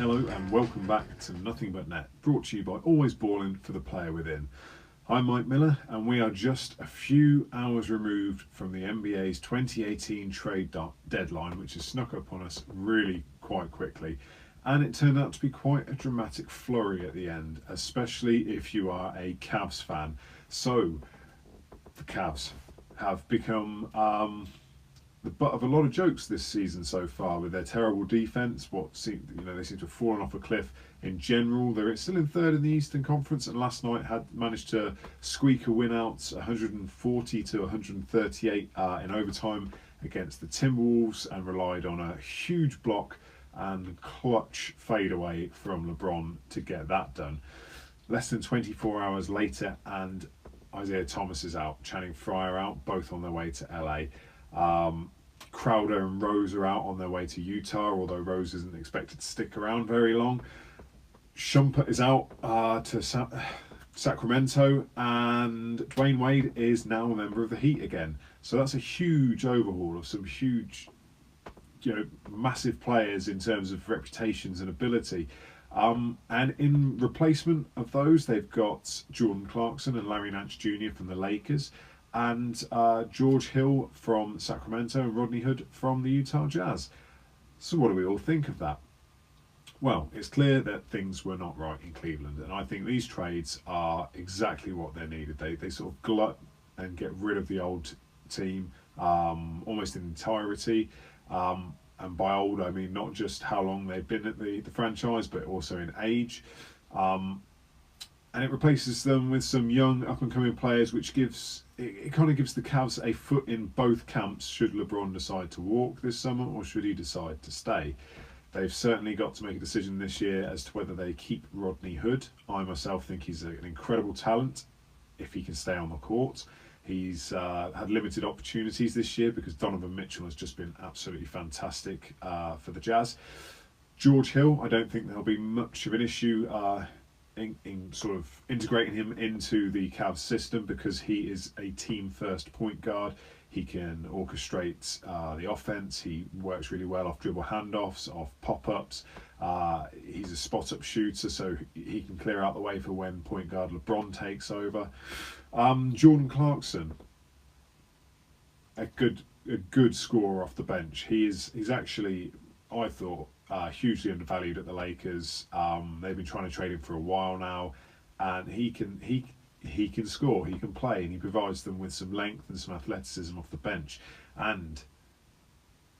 Hello and welcome back to Nothing But Net, brought to you by Always Ballin for the player within. I'm Mike Miller and we are just a few hours removed from the NBA's 2018 trade deadline, which has snuck up on us really quite quickly. And it turned out to be quite a dramatic flurry at the end, especially if you are a Cavs fan. So, the Cavs have become the butt of a lot of jokes this season so far with their terrible defense. They seem to have fallen off a cliff in general. They're still in third in the Eastern Conference, and last night had managed to squeak a win out, 140 to 138 in overtime against the Timberwolves, and relied on a huge block and clutch fadeaway from LeBron to get that done. Less than 24 hours later, and Isaiah Thomas is out, Channing Frye out, both on their way to LA. Crowder and Rose are out on their way to Utah, although Rose isn't expected to stick around very long. Shumpert is out to Sacramento, and Dwayne Wade is now a member of the Heat again. So that's a huge overhaul of some huge, massive players in terms of reputations and ability. And in replacement of those, they've got Jordan Clarkson and Larry Nance Jr. from the Lakers, and George Hill from Sacramento and Rodney Hood from the Utah Jazz. So what do we all think of that? Well, it's clear that things were not right in Cleveland, and I think these trades are exactly what they're needed. They sort of glut and get rid of the old team almost in entirety. And by old, I mean not just how long they've been at the franchise, but also in age. And it replaces them with some young up-and-coming players, which kind of gives the Cavs a foot in both camps should LeBron decide to walk this summer or should he decide to stay. They've certainly got to make a decision this year as to whether they keep Rodney Hood. I myself think he's an incredible talent if he can stay on the court. He's had limited opportunities this year because Donovan Mitchell has just been absolutely fantastic for the Jazz. George Hill, I don't think there'll be much of an issue in sort of integrating him into the Cavs system because he is a team first point guard. He can orchestrate the offense. He works really well off dribble handoffs, off pop-ups. He's a spot-up shooter, so he can clear out the way for when point guard LeBron takes over. Jordan Clarkson, a good scorer off the bench. He's actually, I thought, hugely undervalued at the Lakers. They've been trying to trade him for a while now, and he can score, he can play, and he provides them with some length and some athleticism off the bench. And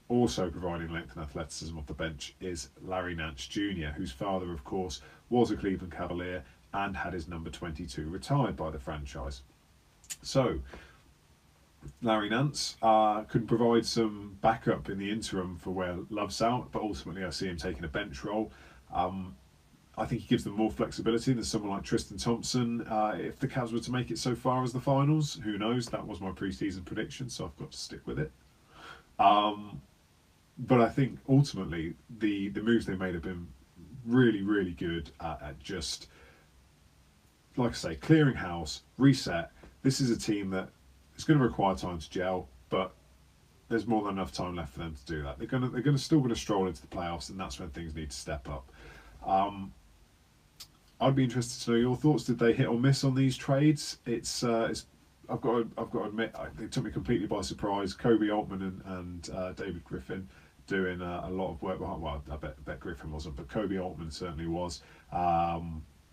also providing length and athleticism off the bench is Larry Nance Jr., whose father, of course, was a Cleveland Cavalier and had his number 22 retired by the franchise. So Larry Nance could provide some backup in the interim for where Love's out, but ultimately I see him taking a bench role. I think he gives them more flexibility than someone like Tristan Thompson. If the Cavs were to make it so far as the finals, who knows? That was my pre-season prediction, so I've got to stick with it. But I think ultimately the moves they made have been really, really good at just, like I say, clearing house, reset. This is a team that is going to require time to gel, but there's more than enough time left for them to do that. They're still going to stroll into the playoffs, and that's when things need to step up. I'd be interested to know your thoughts. Did they hit or miss on these trades? I've got to admit, they took me completely by surprise. Kobe Altman and David Griffin doing a lot of work behind. Well, I bet Griffin wasn't, but Kobe Altman certainly was.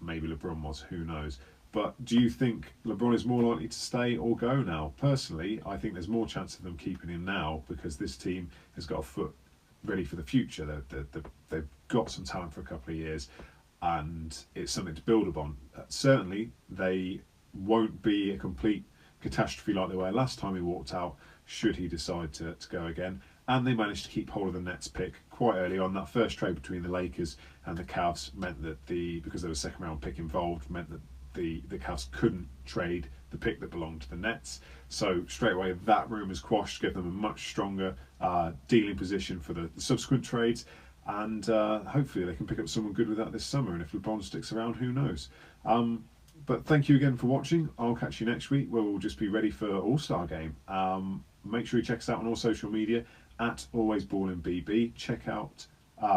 Maybe LeBron was. Who knows? But do you think LeBron is more likely to stay or go now? Personally, I think there's more chance of them keeping him now because this team has got a foot ready for the future. They've got some talent for a couple of years, and it's something to build upon. Certainly, they won't be a complete catastrophe like they were last time he walked out, should he decide to go again. And they managed to keep hold of the Nets pick quite early on. That first trade between the Lakers and the Cavs meant that because there was a second round pick involved, meant that the Cavs couldn't trade the pick that belonged to the Nets. So straight away that room is quashed, give them a much stronger dealing position for the subsequent trades. And hopefully they can pick up someone good with that this summer. And if LeBron sticks around, who knows? But thank you again for watching. I'll catch you next week where we'll just be ready for All-Star Game. Make sure you check us out on all social media at AlwaysBallinBB. Check out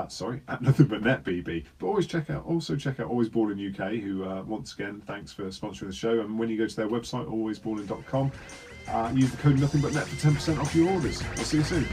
Sorry, at Nothing But Net BB. But also check out Always Ballin UK, who once again thanks for sponsoring the show. And when you go to their website, alwaysballin.com, use the code Nothing But Net for 10% off your orders. I'll see you soon.